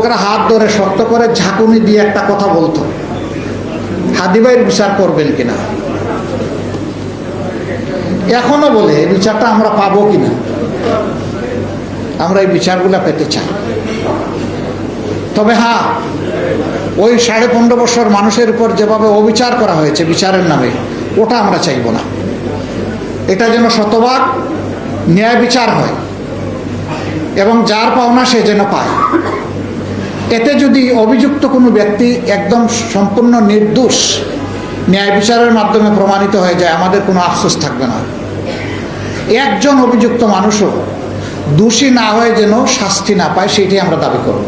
যুবকরা হাত ধরে শক্ত করে ঝাঁকুনি দিয়ে একটা কথা বলতো, হাদি ভাইয়ের বিচার করবেন কিনা। এখনো বলে এই বিচারটা আমরা পাবো কিনা। আমরা এই বিচারগুলো পেতে চাই। তবে হ্যাঁ, ওই 15.5 বছর মানুষের উপর যেভাবে অবিচার করা হয়েছে বিচারের নামে, ওটা আমরা চাইব না। এটা যেন শতভাগ ন্যায় বিচার হয় এবং যার পাওনা সে যেন পায়। এতে যদি অভিযুক্ত কোনো ব্যক্তি একদম সম্পূর্ণ নির্দোষ ন্যায় বিচারের মাধ্যমে প্রমাণিত হয়ে যায়, আমাদের কোনো আফসোস থাকবে না। একজন অভিযুক্ত মানুষও দোষী না হয়ে যেন শাস্তি না পায়, সেটাই আমরা দাবি করব।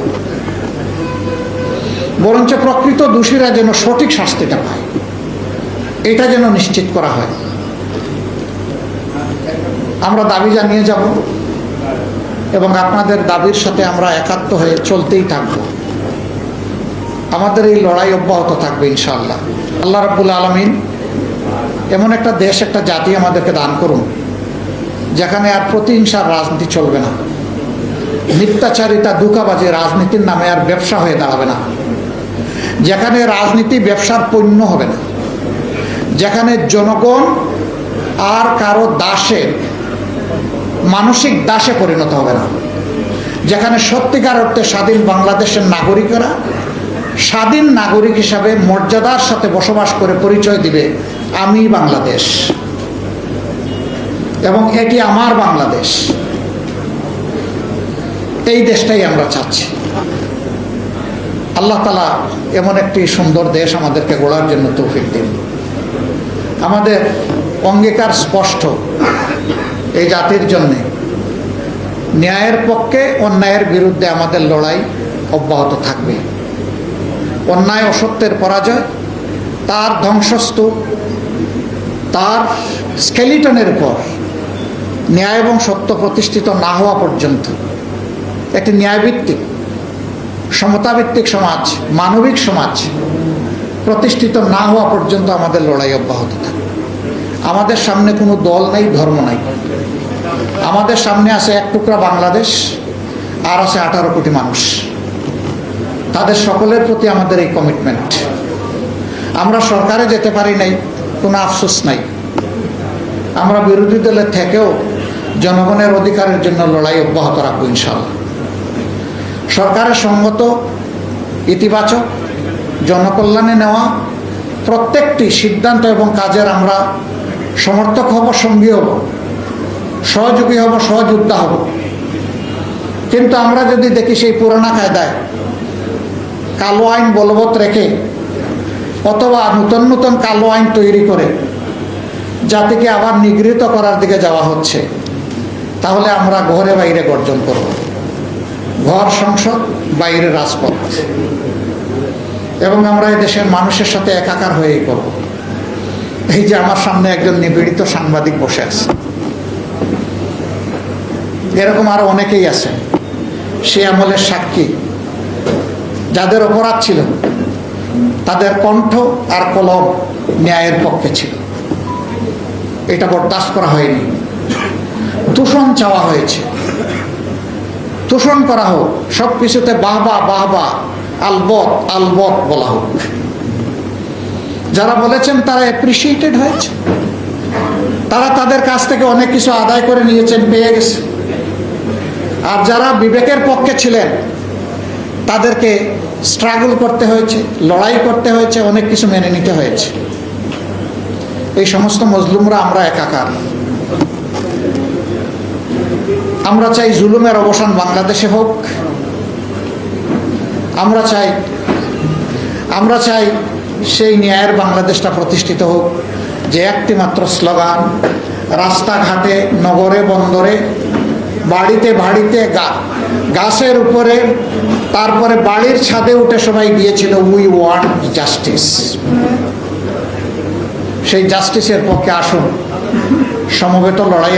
বরঞ্চ প্রকৃত দোষীরা যেন সঠিক শাস্তিটা পায়, এটা যেন নিশ্চিত করা হয়। আমরা দাবি জানিয়ে যাব এবং আপনাদের দাবির সাথে আমরা একাত্ম হয়ে চলতেই থাকব। আমাদের এই লড়াই অব্যাহত থাকবে ইনশাআল্লাহ। আল্লাহ রাব্বুল আলামিন এমন একটা দেশ, একটা জাতি আমাদেরকে দান করুন যেখানে আর প্রতিহিংসার রাজনীতি চলবে না, মিথ্যাচারিতা ধোঁকাবাজি রাজনীতির নামে আর ব্যবসা হয়ে দাঁড়াবে না, যেখানে রাজনীতি ব্যবসার পণ্য হবে না, যেখানে জনগণ আর কারো দাসে, মানসিক দাসে পরিণত হবে না, যেখানে সত্যিকার অর্থে স্বাধীন বাংলাদেশের নাগরিকেরা স্বাধীন নাগরিক হিসাবে মর্যাদার সাথে বসবাস করে পরিচয় দিবে, আমি বাংলাদেশ এবং এটি আমার বাংলাদেশ। এই দেশটাই আমরা চাচ্ছি। আল্লাহ তাআলা এমন একটি সুন্দর দেশ আমাদেরকে গড়ার জন্য তৌফিক দিন। আমাদের অঙ্গীকার স্পষ্ট, এই জাতির জন্যে ন্যায়ের পক্ষে, অন্যায়ের বিরুদ্ধে আমাদের লড়াই অব্যাহত থাকবে। অন্যায় অসত্যের পরাজয়, তার ধ্বংসস্তূপ, তার স্কেলিটনের পর ন্যায় এবং সত্য প্রতিষ্ঠিত না হওয়া পর্যন্ত একটি ন্যায়ভিত্তিক, সমতাভিত্তিক সমাজ, মানবিক সমাজ প্রতিষ্ঠিত না হওয়া পর্যন্ত আমাদের লড়াই অব্যাহত থাকে। আমাদের সামনে কোনো দল নাই, ধর্ম নাই। আমাদের সামনে আছে এক টুকরা বাংলাদেশ, আর আছে 18 কোটি মানুষ। তাদের সকলের প্রতি আমাদের এই কমিটমেন্ট। আমরা সরকারে যেতে পারি নাই, কোনো আফসোস নাই। আমরা বিরোধী দলের থেকেও জনগণের অধিকারের জন্য লড়াই অব্যাহত রাখবো ইনশাআল্লাহ। সরকারের সঙ্গত, ইতিবাচক, জনকল্যাণে নেওয়া প্রত্যেকটি সিদ্ধান্ত এবং কাজের আমরা সমর্থক হব, সঙ্গী হব, সহযোগী হব, সহযোদ্ধা হব। কিন্তু আমরা যদি দেখি সেই পুরানা কায়দায় কালো আইন বলবৎ রেখে অথবা নতুন নতুন কালো আইন তৈরি করে জাতিকে আবার নিগৃহীত করার দিকে যাওয়া হচ্ছে, তাহলে আমরা ঘরে বাইরে গর্জন করব। ঘর সংসদ, বাইরে রাজপথ, এবং আমরা এই দেশের মানুষের সাথে একাকার হয়েই করব। এই যে আমার সামনে একজন নিপীড়িত সাংবাদিক বসে আছে, এরকম আরো অনেকেই আছে সে আমলের সাক্ষী, যাদের অপরাধ ছিল, তাদের কণ্ঠ আর কলম ন্যায়ের পক্ষে ছিল। এটা বরদাস্ত করা হয়নি। দূষণ চাওয়া হয়েছে, দূষণ করা হোক, সব কিছুতে বাহবা বাহবা, আলবত আলবত বলা হোক। যারা বলেছেন তারা অ্যাপ্রিসিয়েটেড হয়েছে, তারা তাদের কাছ থেকে অনেক কিছু আদায় করে নিয়েছেন, পেয়ে গেছে। আর যারা বিবেকের পক্ষে ছিলেন তাদেরকে স্ট্রাগল করতে হয়েছে, লড়াই করতে হয়েছে, অনেক কিছু মেনে নিতে হয়েছে। এই সমস্ত মজলুমরা আমরা একাকার। আমরা চাই জুলুমের অবসান বাংলাদেশে হোক। আমরা চাই সেই ন্যায়ের বাংলাদেশটা প্রতিষ্ঠিত হোক, যে একটি মাত্র স্লোগান রাস্তাঘাটে, নগরে বন্দরে, বাড়িতে বাড়িতে, গাছের উপরে, তারপরে বাড়ির ছাদে উঠে সবাই দিয়েছিল, উই ওয়ান্ট জাস্টিস। সেই জাস্টিসের পক্ষে আসুন, সমবেত লড়াই।